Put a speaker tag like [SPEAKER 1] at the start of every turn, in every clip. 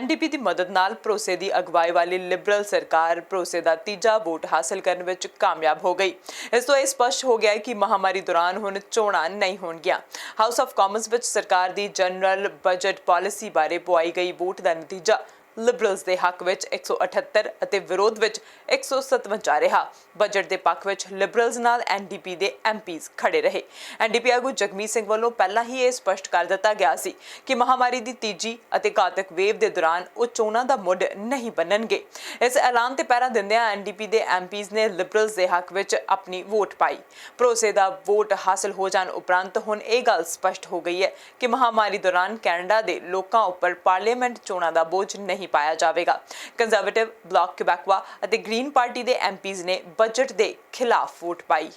[SPEAKER 1] NDP ਦੀ ਮਦਦ ਨਾਲ ਭਰੋਸੇ ਦੀ ਅਗਵਾਈ ਵਾਲੀ ਲਿਬਰਲ ਸਰਕਾਰ ਭਰੋਸੇ ਦਾ ਤੀਜਾ ਵੋਟ ਹਾਸਲ ਕਰਨ ਵਿੱਚ ਕਾਮਯਾਬ ਹੋ ਗਈ। ਇਸ ਤੋਂ ਇਹ ਸਪਸ਼ਟ ਹੋ ਗਿਆ ਹੈ ਕਿ ਮਹਾਮਾਰੀ ਦੌਰਾਨ ਹੁਣ ਚੋਣਾਂ ਨਹੀਂ ਹੋਣਗੀਆਂ। ਹਾਊਸ ਆਫ ਕਾਮਨਸ ਵਿੱਚ ਸਰਕਾਰ ਦੀ ਜਨਰਲ ਬਜਟ ਪਾਲਿਸੀ ਬਾਰੇ ਪੁਆਈ ਗਈ ਵੋਟ ਦਾ ਨਤੀਜਾ ਲਿਬਰਲਸ ਦੇ ਹੱਕ ਵਿੱਚ 178 ਅਤੇ ਵਿਰੋਧ ਵਿੱਚ 157 ਰਿਹਾ। ਬਜਟ ਦੇ ਪੱਖ ਵਿੱਚ ਲਿਬਰਲਸ ਨਾਲ ਐਨਡੀਪੀ ਦੇ ਐਮਪੀਜ਼ ਖੜੇ ਰਹੇ। ਐਨਡੀਪੀ ਆਗੂ ਜਗਮੀਤ ਸਿੰਘ ਵੱਲੋਂ ਪਹਿਲਾਂ ਹੀ ਇਹ ਸਪਸ਼ਟ ਕਰ ਦਿੱਤਾ ਗਿਆ ਸੀ ਕਿ ਮਹਾਮਾਰੀ ਦੀ ਤੀਜੀ ਅਤੇ ਘਾਤਕ ਵੇਵ ਦੇ ਦੌਰਾਨ ਉਹ ਚੋਣਾਂ ਦਾ ਮੁੱਢ ਨਹੀਂ ਬਣਨਗੇ। ਇਸ ਐਲਾਨ ਤੇ ਪਹਿਰਾ ਦਿੰਦਿਆਂ ਐਨਡੀਪੀ ਦੇ ਐਮਪੀਜ਼ ਨੇ ਲਿਬਰਲਸ ਦੇ ਹੱਕ ਵਿੱਚ ਆਪਣੀ ਵੋਟ ਪਾਈ। ਭਰੋਸੇ ਦਾ ਵੋਟ ਹਾਸਲ ਹੋ ਜਾਣ ਉਪਰੰਤ ਹੁਣ ਇਹ ਗੱਲ ਸਪਸ਼ਟ ਹੋ ਗਈ ਹੈ ਕਿ ਮਹਾਮਾਰੀ ਦੌਰਾਨ ਕੈਨੇਡਾ ਦੇ ਲੋਕਾਂ ਉੱਪਰ ਪਾਰਲੀਮੈਂਟ ਚੋਣਾਂ ਦਾ ਬੋਝ ਨਹੀਂ ਪਾਇਆ ਜਾਵੇਗਾ। ਕੰਜ਼ਰਵੇਟਿਵ, ਬਲਾਕ ਕਿਬੈਕਵਾ ਅਤੇ ਗ੍ਰੀਨ ਪਾਰਟੀ ਦੇ ਐਮਪੀਜ਼ ਨੇ ਬਜਟ ਦੇ ਖਿਲਾਫ ਵੋਟ ਪਾਈ।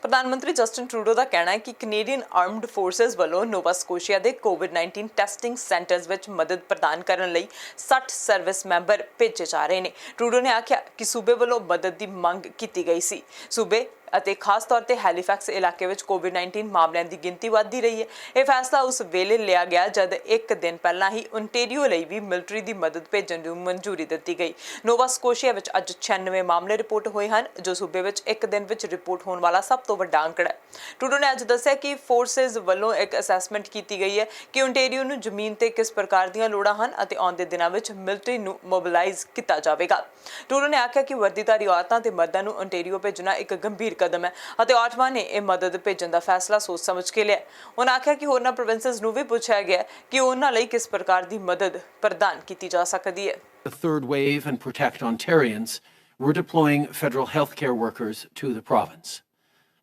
[SPEAKER 1] ਪ੍ਰਧਾਨ ਮੰਤਰੀ ਜਸਟਿਨ ਟਰੂਡੋ ਦਾ ਕਹਿਣਾ ਹੈ ਕਿ ਕੈਨੇਡੀਅਨ ਆਰਮਡ ਫੋਰਸਿਸ ਵੱਲੋਂ ਨੋਵਾ ਸਕੋਸ਼ੀਆ ਦੇ ਕੋਵਿਡ-19 ਟੈਸਟਿੰਗ ਸੈਂਟਰਸ ਵਿੱਚ ਮਦਦ ਪ੍ਰਦਾਨ ਕਰਨ ਲਈ 60 ਸਰਵਿਸ ਮੈਂਬਰ ਭੇਜੇ ਜਾ ਰਹੇ ਨੇ। ਟਰੂਡੋ ਨੇ ਆਖਿਆ ਕਿ ਸੂਬੇ ਵੱਲੋਂ ਮਦਦ ਦੀ ਮੰਗ ਕੀਤੀ ਗਈ ਸੀ। ਸੂਬੇ ਅਤੇ ਖਾਸ ਤੌਰ ਤੇ ਹੈਲੀਫੈਕਸ ਇਲਾਕੇ ਵਿੱਚ ਕੋਵਿਡ-19 ਮਾਮਲਿਆਂ ਦੀ ਗਿਣਤੀ ਵਧਦੀ ਰਹੀ ਹੈ। ਇਹ ਫੈਸਲਾ ਉਸ ਵੇਲੇ ਲਿਆ ਗਿਆ ਜਦ ਇੱਕ ਦਿਨ ਪਹਿਲਾਂ ਹੀ ਓਨਟਾਰੀਓ ਲਈ ਵੀ ਮਿਲਟਰੀ ਦੀ ਮਦਦ ਭੇਜਣ ਨੂੰ ਮਨਜ਼ੂਰੀ ਦਿੱਤੀ ਗਈ। ਨੋਵਾ ਸਕੋਸ਼ੀਆ ਵਿੱਚ ਅੱਜ 96 ਮਾਮਲੇ ਰਿਪੋਰਟ ਹੋਏ ਹਨ, ਜੋ ਸੂਬੇ ਵਿੱਚ ਇੱਕ ਦਿਨ ਵਿੱਚ ਰਿਪੋਰਟ ਹੋਣ ਵਾਲਾ ਸਭ ਤੋਂ ਵੱਡਾ ਅੰਕੜਾ ਹੈ। ਟਰੂਡੋ ਨੇ ਅੱਜ ਦੱਸਿਆ ਕਿ ਫੋਰਸਿਸ ਵੱਲੋਂ ਇੱਕ ਅਸੈਸਮੈਂਟ ਕੀਤੀ ਗਈ ਹੈ ਕਿ ਓਨਟਾਰੀਓ ਨੂੰ ਜ਼ਮੀਨ ਤੇ ਕਿਸ ਪ੍ਰਕਾਰ ਦੀਆਂ ਲੋੜਾਂ ਹਨ ਅਤੇ ਆਉਂਦੇ ਦਿਨਾਂ ਵਿੱਚ ਮਿਲਟਰੀ ਨੂੰ ਮੋਬਿਲਾਈਜ਼ ਕੀਤਾ ਜਾਵੇਗਾ। ਟਰੂਡੋ ਨੇ ਆਖਿਆ ਕਿ ਵਰਦੀਧਾਰੀ ਔਰਤਾਂ ਤੇ ਮਰਦਾਂ ਨੂੰ ਓਨਟਾਰੀਓ ਭੇਜਣਾ ਇੱਕ ਗੰਭੀਰ ਕਦਮ ਹੈ ਅਤੇ ਆਟਵਾ ਨੇ ਇਹ ਮਦਦ ਭੇਜਣ ਦਾ ਫੈਸਲਾ ਸੋਚ ਸਮਝ ਕੇ ਲਿਆ। ਉਹਨਾਂ ਆਖਿਆ ਕਿ ਹੋਰਨਾਂ ਪ੍ਰੋਵਿੰਸਸ ਨੂੰ ਵੀ ਪੁੱਛਿਆ ਗਿਆ ਕਿ ਉਹਨਾਂ ਲਈ ਕਿਸ ਪ੍ਰਕਾਰ ਦੀ ਮਦਦ ਪ੍ਰਦਾਨ ਕੀਤੀ ਜਾ ਸਕਦੀ ਹੈ।
[SPEAKER 2] The third wave and protect Ontarians, we're deploying federal healthcare workers to the province.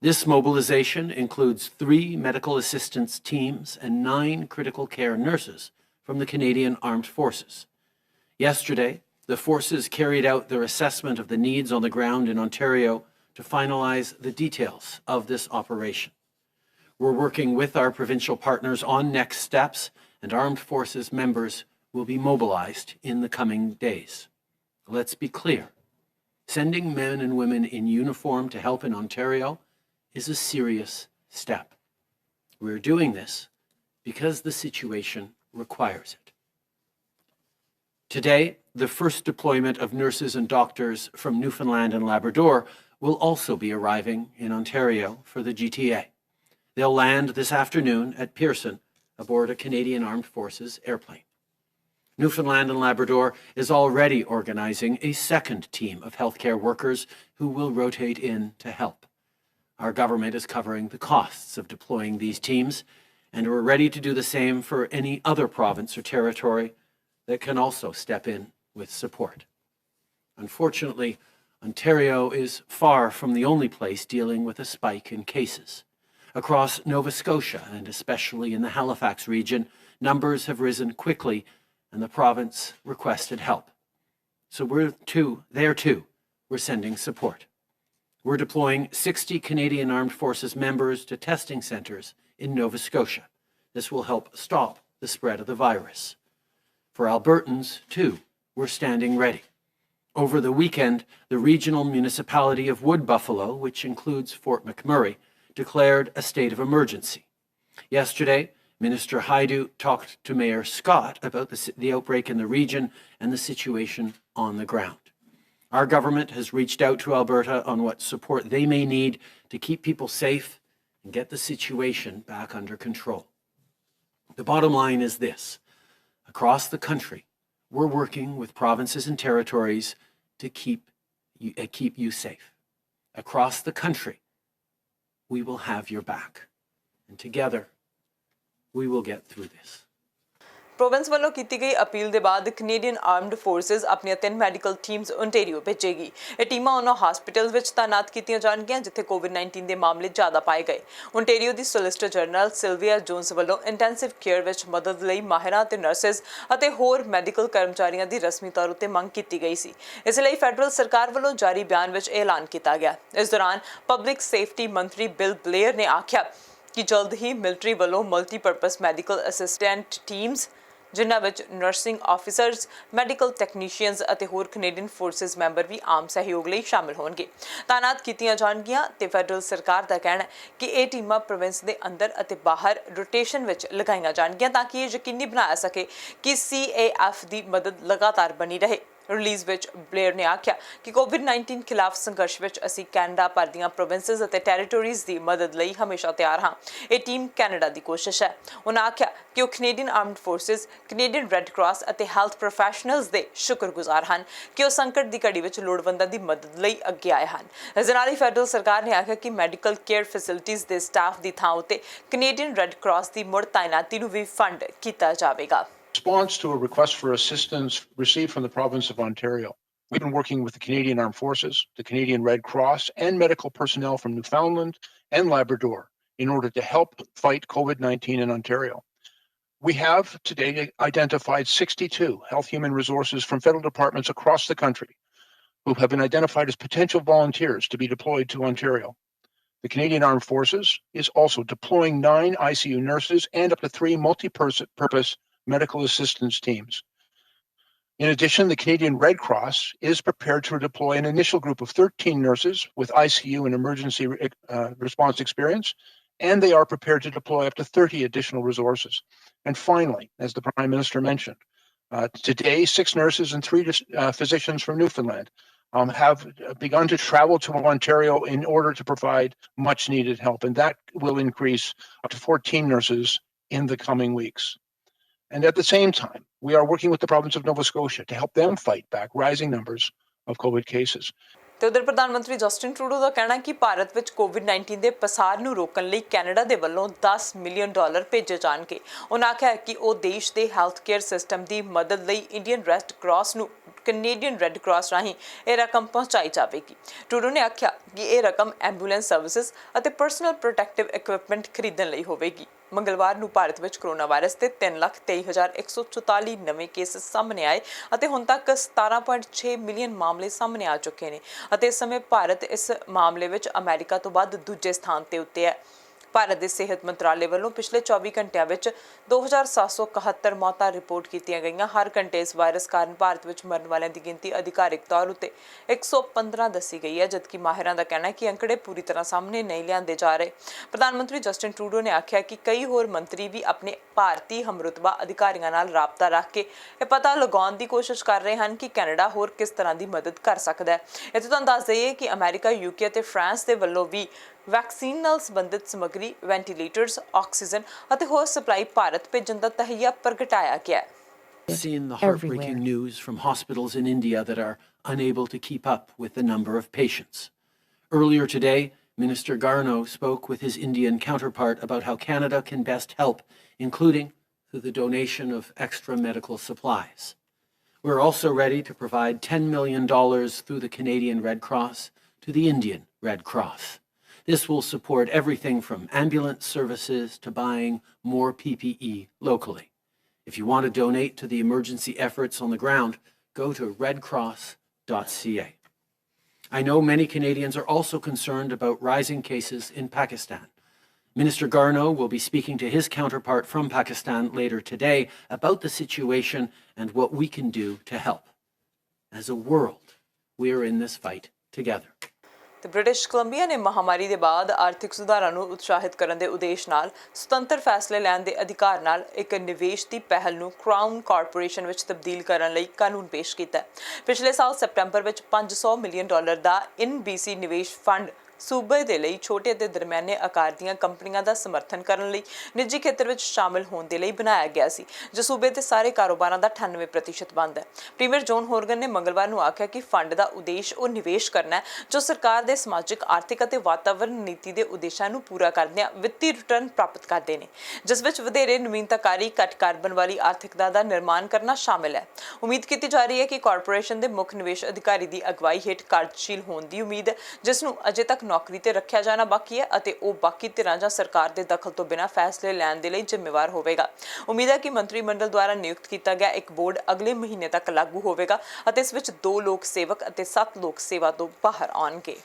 [SPEAKER 2] This mobilization includes 3 medical assistance teams and 9 critical care nurses from the Canadian Armed Forces. Yesterday, the forces carried out their assessment of the needs on the ground in Ontario to finalize the details of this operation. We're working with our provincial partners on next steps, and Armed Forces members will be mobilized in the coming days. Let's be clear. Sending men and women in uniform to help in Ontario is a serious step. We're doing this because the situation requires it. Today, the first deployment of nurses and doctors from Newfoundland and Labrador will also be arriving in Ontario for the GTA. They'll land this afternoon at Pearson aboard a Canadian Armed Forces airplane. Newfoundland and Labrador is already organizing a second team of healthcare workers who will rotate in to help. Our government is covering the costs of deploying these teams, and we're ready to do the same for any other province or territory that can also step in with support. Unfortunately, Ontario is far from the only place dealing with a spike in cases. Across Nova Scotia, and especially in the Halifax region, numbers have risen quickly and the province requested help. So there too, we're sending support. We're deploying 60 Canadian Armed Forces members to testing centres in Nova Scotia. This will help stop the spread of the virus. For Albertans, too, we're standing ready. Over the weekend, the regional municipality of Wood Buffalo, which includes Fort McMurray, declared a state of emergency. Yesterday, Minister Haidu talked to Mayor Scott about the outbreak in the region and the situation on the ground. Our government has reached out to Alberta on what support they may need to keep people safe and get the situation back under control. The bottom line is this. Across the country, we're working with provinces and territories to keep you safe. Across the country, we will have your back. And together, we will get through this.
[SPEAKER 1] Province ਵੱਲੋਂ ਕੀਤੀ ਗਈ appeal ਦੇ ਬਾਅਦ Canadian armed forces ਆਪਣੀਆਂ 3 medical teams Ontario ਭੇਜੇਗੀ। ਇਹ ਟੀਮਾਂ ਉਹਨਾਂ hospitals ਵਿੱਚ ਤਾਇਨਾਤ ਕੀਤੀਆਂ ਜਾਣਗੀਆਂ ਜਿੱਥੇ ਕੋਵਿਡ-19 ਦੇ ਮਾਮਲੇ ਜ਼ਿਆਦਾ ਪਾਏ ਗਏ। ਓਨਟਾਰੀਓ ਦੀ ਸੋਲਿਸਿਟਰ ਜਨਰਲ ਸਿਲਵੀਆ ਜੋਨਸ ਵੱਲੋਂ ਇੰਟੈਂਸਿਵ ਕੇਅਰ ਵਿੱਚ ਮਦਦ ਲਈ ਮਾਹਿਰਾਂ ਤੇ ਨਰਸਿਸ ਅਤੇ ਹੋਰ ਮੈਡੀਕਲ ਕਰਮਚਾਰੀਆਂ ਦੀ ਰਸਮੀ ਤੌਰ ਉੱਤੇ ਮੰਗ ਕੀਤੀ ਗਈ ਸੀ। ਇਸ ਲਈ ਫੈਡਰਲ ਸਰਕਾਰ ਵੱਲੋਂ ਜਾਰੀ ਬਿਆਨ ਵਿੱਚ ਇਹ ਐਲਾਨ ਕੀਤਾ ਗਿਆ। ਇਸ ਦੌਰਾਨ ਪਬਲਿਕ ਸੇਫਟੀ ਮੰਤਰੀ ਬਿਲ ਬਲੇਅਰ ਨੇ ਆਖਿਆ ਕਿ ਜਲਦ ਹੀ ਮਿਲਟਰੀ ਵੱਲੋਂ ਮਲਟੀਪਰਪਸ ਮੈਡੀਕਲ ਅਸਿਸਟੈਂਟ ਟੀਮਸ ਜਿਨ੍ਹਾਂ ਵਿੱਚ ਨਰਸਿੰਗ ਆਫੀਸਰਸ, ਮੈਡੀਕਲ ਟੈਕਨੀਸ਼ੀਅਨਸ ਅਤੇ ਹੋਰ ਕੈਨੇਡੀਅਨ ਫੋਰਸਿਸ ਮੈਂਬਰ ਵੀ ਆਮ ਸਹਿਯੋਗ ਲਈ ਸ਼ਾਮਲ ਹੋਣਗੇ। ਤਾਇਨਾਤ ਕੀਤੀਆਂ ਜਾਣਗੀਆਂ ਤੇ ਫੈਡਰਲ ਸਰਕਾਰ ਦਾ ਕਹਿਣਾ ਹੈ ਕਿ ਇਹ ਟੀਮਾਂ ਪ੍ਰੋਵਿੰਸ ਦੇ ਅੰਦਰ ਅਤੇ ਬਾਹਰ ਰੋਟੇਸ਼ਨ ਵਿੱਚ ਲਗਾਈਆਂ ਜਾਣਗੀਆਂ ਤਾਂ ਕਿ ਇਹ ਯਕੀਨੀ ਬਣਾਇਆ ਸਕੇ ਕਿ CAF ਦੀ ਮਦਦ ਲਗਾਤਾਰ ਬਣੀ ਰਹੇ। ਰਿਲੀਜ਼ ਵਿੱਚ ਬਲੇਅਰ ਨੇ ਆਖਿਆ ਕਿ ਕੋਵਿਡ-19 ਖਿਲਾਫ ਸੰਘਰਸ਼ ਵਿੱਚ ਅਸੀਂ ਕੈਨੇਡਾ ਭਰ ਦੀਆਂ ਪ੍ਰੋਵਿੰਸਸ ਅਤੇ ਟੈਰੀਟੋਰੀਜ਼ ਦੀ ਮਦਦ ਲਈ ਹਮੇਸ਼ਾ ਤਿਆਰ ਹਾਂ। ਇਹ ਟੀਮ ਕੈਨੇਡਾ ਦੀ ਕੋਸ਼ਿਸ਼ ਹੈ। ਉਹਨਾਂ ਆਖਿਆ ਕਿ ਉਹ Canadian armed forces, Canadian red cross ਅਤੇ ਹੈਲਥ ਪ੍ਰੋਫੈਸ਼ਨਲਸ ਦੇ ਸ਼ੁਕਰਗੁਜ਼ਾਰ ਹਨ ਕਿ ਉਹ ਸੰਕਟ ਦੀ ਘੜੀ ਵਿੱਚ ਲੋੜਵੰਦਾਂ ਦੀ ਮਦਦ ਲਈ ਅੱਗੇ ਆਏ ਹਨ। ਇਸ ਦੇ ਨਾਲ ਹੀ ਫੈਡਰਲ ਸਰਕਾਰ ਨੇ ਆਖਿਆ ਕਿ ਮੈਡੀਕਲ ਕੇਅਰ ਫੈਸਿਲਿਟੀਜ਼ ਦੇ ਸਟਾਫ ਦੀ ਥਾਂ ਉੱਤੇ ਕੈਨੇਡੀਅਨ ਰੈੱਡ ਕਰਾਸ ਦੀ ਮੁੜ ਤਾਇਨਾਤੀ ਨੂੰ ਵੀ ਫੰਡ ਕੀਤਾ ਜਾਵੇਗਾ।
[SPEAKER 3] Response to a request for assistance received from the province of Ontario. We've been working with the Canadian Armed Forces, the Canadian Red Cross, and medical personnel from Newfoundland and Labrador in order to help fight COVID-19 in Ontario. We have today identified 62 health human resources from federal departments across the country who have been identified as potential volunteers to be deployed to Ontario. The Canadian Armed Forces is also deploying 9 ICU nurses and up to 3 multi-purpose medical assistance teams. In addition, the Canadian Red Cross is prepared to deploy an initial group of 13 nurses with ICU and emergency response experience, and they are prepared to deploy up to 30 additional resources. And finally, as the Prime Minister mentioned, today 6 nurses and 3 physicians from Newfoundland have begun to travel to Ontario in order to provide much needed help, and that will increase up to 14 nurses in the coming weeks. And at the same time, we are working with the province of Nova Scotia to help them fight back rising numbers of COVID cases.
[SPEAKER 1] ਤੇ ਉਧਰ ਪ੍ਰਧਾਨ ਮੰਤਰੀ Justin Trudeau ਦਾ ਕਹਿਣਾ ਕਿ ਭਾਰਤ ਵਿੱਚ ਕੋਵਿਡ-19 ਦੇ ਪਸਾਰ ਨੂੰ ਰੋਕਣ ਲਈ ਕੈਨੇਡਾ ਦੇ ਵੱਲੋਂ $10 ਮਿਲੀਅਨ ਭੇਜੇ ਜਾਣਗੇ। ਉਹਨਾਂ ਆਖਿਆ ਕਿ ਉਹ ਦੇਸ਼ ਦੇ ਹੈਲਥ ਕੇਅਰ ਸਿਸਟਮ ਦੀ ਮਦਦ ਲਈ ਇੰਡੀਅਨ ਰੈੱਡ ਕਰਾਸ ਨੂੰ ਕੈਨੇਡੀਅਨ ਰੈੱਡ ਕਰਾਸ ਰਾਹੀਂ ਇਹ ਰਕਮ ਪਹੁੰਚਾਈ ਜਾਵੇਗੀ। ਟਰੂਡੋ ਨੇ ਆਖਿਆ ਕਿ ਇਹ ਰਕਮ ਐਂਬੂਲੈਂਸ ਸਰਵਿਸਿਜ਼ ਅਤੇ ਪਰਸਨਲ ਪ੍ਰੋਟੈਕਟਿਵ ਇਕਵਿਪਮੈਂਟ ਖਰੀਦਣ ਲਈ ਹੋਵੇਗੀ। ਮੰਗਲਵਾਰ ਨੂੰ ਭਾਰਤ ਵਿੱਚ ਕੋਰੋਨਾ ਵਾਇਰਸ ਦੇ 3,23,144 ਨਵੇਂ ਕੇਸ ਸਾਹਮਣੇ ਆਏ ਅਤੇ ਹੁਣ ਤੱਕ 17.6 ਮਿਲੀਅਨ ਮਾਮਲੇ ਸਾਹਮਣੇ ਆ ਚੁੱਕੇ ਨੇ ਅਤੇ ਇਸ ਸਮੇਂ ਭਾਰਤ ਇਸ ਮਾਮਲੇ ਵਿੱਚ ਅਮਰੀਕਾ ਤੋਂ ਬਾਅਦ ਦੂਜੇ ਸਥਾਨ ਤੇ ਉੱਤੇ ਹੈ। ਭਾਰਤ ਦੇ ਸਿਹਤ ਮੰਤਰਾਲੇ ਵੱਲੋਂ ਪਿਛਲੇ 24 ਘੰਟਿਆਂ ਵਿੱਚ 2,771 ਮੌਤਾਂ ਰਿਪੋਰਟ ਕੀਤੀਆਂ ਗਈਆਂ। ਹਰ ਘੰਟੇ ਇਸ ਵਾਇਰਸ ਕਾਰਨ ਭਾਰਤ ਵਿੱਚ ਮਰਨ ਵਾਲਿਆਂ ਦੀ ਗਿਣਤੀ ਅਧਿਕਾਰਿਕ ਤੌਰ ਉੱਤੇ 115 ਦੱਸੀ ਗਈ ਹੈ, ਜਦਕਿ ਮਾਹਿਰਾਂ ਦਾ ਕਹਿਣਾ ਹੈ ਕਿ ਅੰਕੜੇ ਪੂਰੀ ਤਰ੍ਹਾਂ ਸਾਹਮਣੇ ਨਹੀਂ ਲਿਆਂਦੇ ਜਾ ਰਹੇ। ਪ੍ਰਧਾਨ ਮੰਤਰੀ ਜਸਟਿਨ ਟਰੂਡੋ ਨੇ ਆਖਿਆ ਕਿ ਕਈ ਹੋਰ ਮੰਤਰੀ ਵੀ ਆਪਣੇ ਭਾਰਤੀ ਹਮਰੁਤਬਾ ਅਧਿਕਾਰੀਆਂ ਨਾਲ ਰਾਬਤਾ ਰੱਖ ਕੇ ਇਹ ਪਤਾ ਲਗਾਉਣ ਦੀ ਕੋਸ਼ਿਸ਼ ਕਰ ਰਹੇ ਹਨ ਕਿ ਕੈਨੇਡਾ ਹੋਰ ਕਿਸ ਤਰ੍ਹਾਂ ਦੀ ਮਦਦ ਕਰ ਸਕਦਾ ਹੈ। ਇੱਥੇ ਤੁਹਾਨੂੰ ਦੱਸ ਦਈਏ ਕਿ ਅਮਰੀਕਾ, UK ਅਤੇ ਫਰਾਂਸ ਦੇ ਵੱਲੋਂ ਵੀ ਵੈਕਸੀਨ ਨਾਲ ਸੰਬੰਧਿਤ ਸਮੱਗਰੀ, ਵੈਂਟੀਲੇਟਰਸ, ਆਕਸੀਜਨ ਅਤੇ ਹੋਰ ਸਪਲਾਈ ਭਾਰਤ ਭੇਜਣ ਦਾ ਤਹਈਆ ਪ੍ਰਗਟਾਇਆ ਗਿਆ ਹੈ।
[SPEAKER 2] Seen the heartbreaking news from hospitals in India that are unable to keep up with the number of patients. Earlier today, Minister Garneau spoke with his Indian counterpart about how Canada can best help, including through the donation of extra medical supplies. We're also ready to provide $10 million through the Canadian Red Cross to the Indian Red Cross. This will support everything from ambulance services to buying more PPE locally. If you want to donate to the emergency efforts on the ground, go to redcross.ca. I know many Canadians are also concerned about rising cases in Pakistan. Minister Garneau will be speaking to his counterpart from Pakistan later today about the situation and what we can do to help. As a world, we are in this fight together.
[SPEAKER 1] ਤੇ British Columbia ਨੇ ਮਹਾਮਾਰੀ ਦੇ ਬਾਅਦ ਆਰਥਿਕ ਸੁਧਾਰਾਂ ਨੂੰ ਉਤਸ਼ਾਹਿਤ ਕਰਨ ਦੇ ਉਦੇਸ਼ ਨਾਲ ਸੁਤੰਤਰ ਫੈਸਲੇ ਲੈਣ ਦੇ ਅਧਿਕਾਰ ਨਾਲ ਇੱਕ ਨਿਵੇਸ਼ ਦੀ ਪਹਿਲ ਨੂੰ ਕਰਾਊਨ ਕਾਰਪੋਰੇਸ਼ਨ ਵਿੱਚ ਤਬਦੀਲ ਕਰਨ ਲਈ ਕਾਨੂੰਨ ਪੇਸ਼ ਕੀਤਾ। ਪਿਛਲੇ ਸਾਲ ਸੈਪਟੰਬਰ ਵਿੱਚ $500 ਮਿਲੀਅਨ ਦਾ NBC ਨਿਵੇਸ਼ ਫੰਡ ਸੂਬੇ ਦੇ ਲਈ ਛੋਟੇ ਅਤੇ ਦਰਮਿਆਨੇ ਆਕਾਰ ਦੀਆਂ ਕੰਪਨੀਆਂ ਦਾ ਸਮਰਥਨ ਕਰਨ ਲਈ ਨਿੱਜੀ ਖੇਤਰ ਵਿੱਚ ਸ਼ਾਮਲ ਹੋਣ ਦੇ ਲਈ ਬਣਾਇਆ ਗਿਆ ਸੀ, ਜੋ ਸੂਬੇ ਦੇ ਸਾਰੇ ਕਾਰੋਬਾਰਾਂ ਦਾ 98% ਬੰਦ ਹੈ। ਪ੍ਰੀਮੀਅਰ ਜੌਨ ਹੋਰਗਨ ਨੇ ਮੰਗਲਵਾਰ ਨੂੰ ਆਖਿਆ ਕਿ ਫੰਡ ਦਾ ਉਦੇਸ਼ ਉਹ ਨਿਵੇਸ਼ ਕਰਨਾ ਹੈ ਜੋ ਸਰਕਾਰ ਦੇ ਸਮਾਜਿਕ, ਆਰਥਿਕ ਅਤੇ ਵਾਤਾਵਰਣ ਨੀਤੀ ਦੇ ਉਦੇਸ਼ਾਂ ਨੂੰ ਪੂਰਾ ਕਰਦਿਆਂ ਵਿੱਤੀ ਰਿਟਰਨ ਪ੍ਰਾਪਤ ਕਰਦੇ ਨੇ, ਜਿਸ ਵਿੱਚ ਵਧੇਰੇ ਨਵੀਨਤਾਕਾਰੀ, ਘੱਟ ਕਾਰਬਨ ਵਾਲੀ ਆਰਥਿਕਤਾ ਦਾ ਨਿਰਮਾਣ ਕਰਨਾ ਸ਼ਾਮਿਲ ਹੈ। ਉਮੀਦ ਕੀਤੀ ਜਾ ਰਹੀ ਹੈ ਕਿ ਕਾਰਪੋਰੇਸ਼ਨ ਦੇ ਮੁੱਖ ਨਿਵੇਸ਼ ਅਧਿਕਾਰੀ ਦੀ ਅਗਵਾਈ ਹੇਠ ਕਾਰਜਸ਼ੀਲ ਹੋਣ ਦੀ ਉਮੀਦ ਹੈ, ਜਿਸ ਨੂੰ ਅਜੇ ਤੱਕ ਨੌਕਰੀ ਤੇ ਰੱਖਿਆ ਜਾਣਾ ਬਾਕੀ ਹੈ ਅਤੇ ਉਹ ਬਾਕੀ ਧਿਰਾਂ ਜਾਂ ਸਰਕਾਰ ਦੇ ਦਖਲ ਤੋਂ ਬਿਨਾਂ ਫੈਸਲੇ ਲੈਣ ਦੇ ਲਈ ਜ਼ਿੰਮੇਵਾਰ ਹੋਵੇਗਾ। ਉਮੀਦ ਹੈ ਕਿ ਮੰਤਰੀ ਮੰਡਲ ਦੁਆਰਾ ਨਿਯੁਕਤ ਕੀਤਾ ਗਿਆ ਇੱਕ ਬੋਰਡ ਅਗਲੇ ਮਹੀਨੇ ਤੱਕ ਲਾਗੂ ਹੋਵੇਗਾ ਅਤੇ ਇਸ ਵਿੱਚ 2 ਲੋਕ ਸੇਵਕ ਅਤੇ 7 ਲੋਕ ਸੇਵਾ ਤੋਂ ਬਾਹਰ ਆਉਣਗੇ।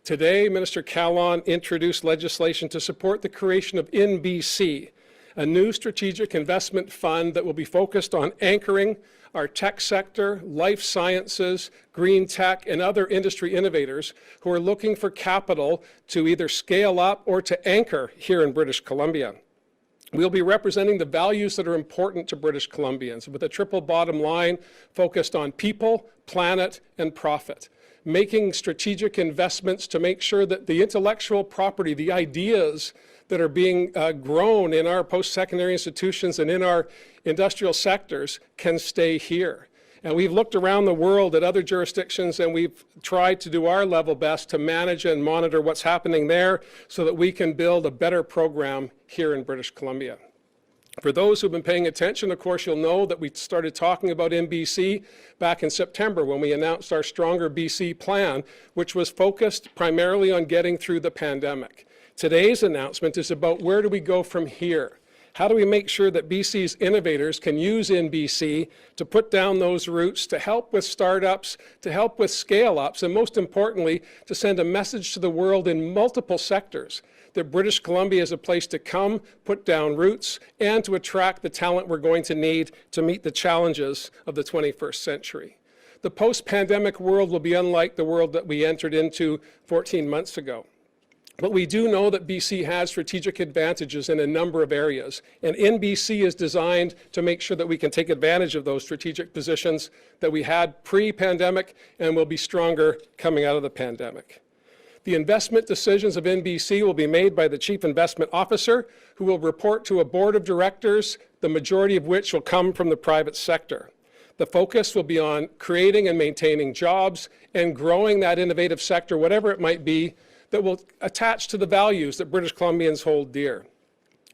[SPEAKER 4] Today, Minister Callan introduced legislation to support the creation of NBC, a new strategic investment fund that will be focused on anchoring our tech sector, life sciences, green tech, and other industry innovators who are looking for capital to either scale up or to anchor here in British Columbia. We'll be representing the values that are important to British Columbians with a triple bottom line focused on people, planet, and profit, making strategic investments to make sure that the intellectual property, the ideas that are being grown in our post-secondary institutions and in our industrial sectors can stay here. And we've looked around the world at other jurisdictions and we've tried to do our level best to manage and monitor what's happening there so that we can build a better program here in British Columbia. For those who've been paying attention, of course, you'll know that we started talking about MBC back in September when we announced our Stronger BC plan, which was focused primarily on getting through the pandemic. Today's announcement is about where do we go from here? How do we make sure that BC's innovators can use NBC to put down those roots, to help with startups, to help with scale-ups, and most importantly, to send a message to the world in multiple sectors that British Columbia is a place to come, put down roots, and to attract the talent we're going to need to meet the challenges of the 21st century. The post-pandemic world will be unlike the world that we entered into 14 months ago. But we do know that BC has strategic advantages in a number of areas, and NBC is designed to make sure that we can take advantage of those strategic positions that we had pre-pandemic and will be stronger coming out of the pandemic. The investment decisions of NBC will be made by the Chief Investment Officer, who will report to a board of directors, the majority of which will come from the private sector. The focus will be on creating and maintaining jobs and growing that innovative sector, whatever it might be, that will attach to the values that British Columbians hold dear.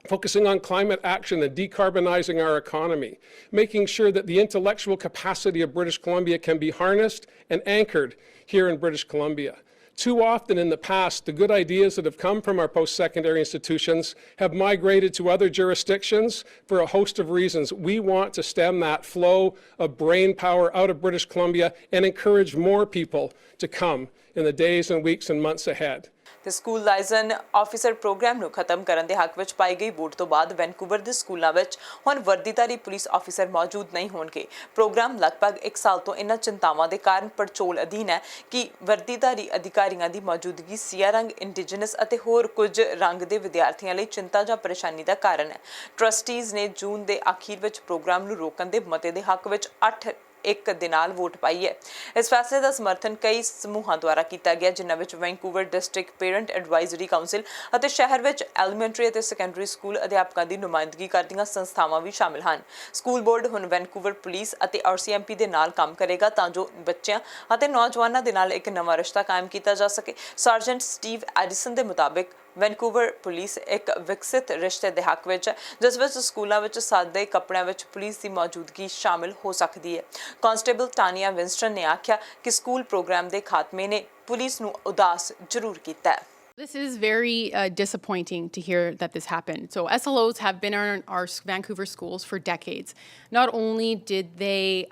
[SPEAKER 4] Focusing on climate action and decarbonizing our economy, making sure that the intellectual capacity of British Columbia can be harnessed and anchored here in British Columbia. Too often in the past, the good ideas that have come from our post-secondary institutions have migrated to other jurisdictions for a host of reasons. We want to stem that flow of brain power out of British Columbia and encourage more people to come in the days and weeks and months ahead.
[SPEAKER 1] ਤੇ school ਲਾਇਜ਼ਨ officer programme ਨੂੰ ਖਤਮ ਕਰਨ ਦੇ ਹੱਕ ਵਿੱਚ ਪਾਈ ਗਈ vote ਤੋਂ ਬਾਅਦ ਵੈਨਕੂਵਰ ਦੇ ਸਕੂਲਾਂ ਵਿੱਚ ਹੁਣ ਵਰਦੀਧਾਰੀ ਪੁਲਿਸ ਆਫੀਸਰ ਮੌਜੂਦ ਨਹੀਂ ਹੋਣਗੇ। ਪ੍ਰੋਗਰਾਮ ਲਗਭਗ 1 ਸਾਲ ਤੋਂ ਇਹਨਾਂ ਚਿੰਤਾਵਾਂ ਦੇ ਕਾਰਨ ਪੜਚੋਲ ਅਧੀਨ ਹੈ ਕਿ ਵਰਦੀਧਾਰੀ ਅਧਿਕਾਰੀਆਂ ਦੀ ਮੌਜੂਦਗੀ ਸਿਆ ਰੰਗ, ਇੰਡੀਜਨਸ ਅਤੇ ਹੋਰ ਕੁਝ ਰੰਗ ਦੇ ਵਿਦਿਆਰਥੀਆਂ ਲਈ ਚਿੰਤਾ ਜਾਂ ਪਰੇਸ਼ਾਨੀ ਦਾ ਕਾਰਨ ਹੈ। ਟਰਸਟੀਜ਼ ਨੇ ਜੂਨ ਦੇ ਅਖੀਰ ਵਿੱਚ ਪ੍ਰੋਗਰਾਮ ਨੂੰ ਰੋਕਣ ਦੇ ਮਤੇ ਦੇ ਹੱਕ ਵਿੱਚ 8-1 ਦੇ ਨਾਲ ਵੋਟ ਪਾਈ ਹੈ। ਇਸ ਫੈਸਲੇ ਦਾ ਸਮਰਥਨ ਕਈ ਸਮੂਹਾਂ ਦੁਆਰਾ ਕੀਤਾ ਗਿਆ, ਜਿਨ੍ਹਾਂ ਵਿੱਚ Vancouver district parent advisory council ਅਤੇ ਸ਼ਹਿਰ ਵਿੱਚ ਐਲੀਮੈਂਟਰੀ ਅਤੇ ਸੈਕੰਡਰੀ ਸਕੂਲ ਅਧਿਆਪਕਾਂ ਦੀ ਨੁਮਾਇੰਦਗੀ ਕਰਦੀਆਂ ਸੰਸਥਾਵਾਂ ਵੀ ਸ਼ਾਮਿਲ ਹਨ। ਸਕੂਲ ਬੋਰਡ ਹੁਣ ਵੈਨਕੂਵਰ ਪੁਲਿਸ ਅਤੇ RCMP ਦੇ ਨਾਲ ਕੰਮ ਕਰੇਗਾ ਤਾਂ ਜੋ ਬੱਚਿਆਂ ਅਤੇ ਨੌਜਵਾਨਾਂ ਦੇ ਨਾਲ ਇੱਕ ਨਵਾਂ ਰਿਸ਼ਤਾ ਕਾਇਮ ਕੀਤਾ ਜਾ ਸਕੇ। ਸਰਜੈਂਟ ਸਟੀਵ ਐਡੀਸਨ ਦੇ ਮੁਤਾਬਿਕ ਵੈਨਕੂਵਰ ਪੁਲਿਸ ਇੱਕ ਵਿਕਸਿਤ ਰਿਸ਼ਤੇ ਦੇ ਹੱਕ ਵਿੱਚ ਹੈ, ਜਿਸ ਵਿੱਚ ਸਕੂਲਾਂ ਵਿੱਚ ਸਾਦੇ ਕੱਪੜਿਆਂ ਵਿੱਚ ਪੁਲਿਸ ਦੀ ਮੌਜੂਦਗੀ ਸ਼ਾਮਿਲ ਹੋ ਸਕਦੀ ਹੈ। ਕਾਂਸਟੇਬਲ ਟਾਨੀਆ ਵਿੰਸਟਨ ਨੇ ਆਖਿਆ ਕਿ ਸਕੂਲ ਪ੍ਰੋਗਰਾਮ ਦੇ ਖਾਤਮੇ ਨੇ ਪੁਲਿਸ ਨੂੰ ਉਦਾਸ ਜ਼ਰੂਰ ਕੀਤਾ ਹੈ।
[SPEAKER 5] This is very disappointing to hear that this happened. So SLOs have been in our Vancouver schools for decades. Not only did they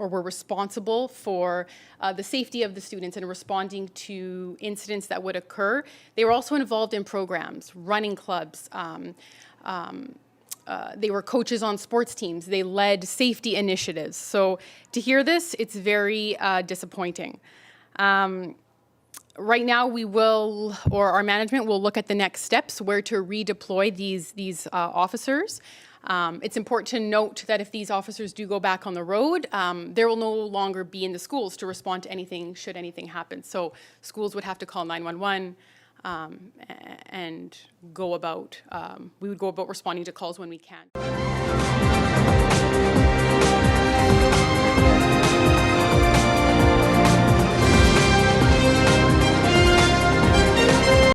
[SPEAKER 5] or were responsible for the safety of the students and responding to incidents that would occur, they were also involved in programs, running clubs. They were coaches on sports teams. They led safety initiatives. So to hear this, it's very disappointing. Right now, we will, or our management will look at the next steps, where to redeploy these officers. It's important to note that if these officers do go back on the road, they will no longer be in the schools to respond to anything should anything happen. So schools would have to call 911 and we would go about responding to calls when we can.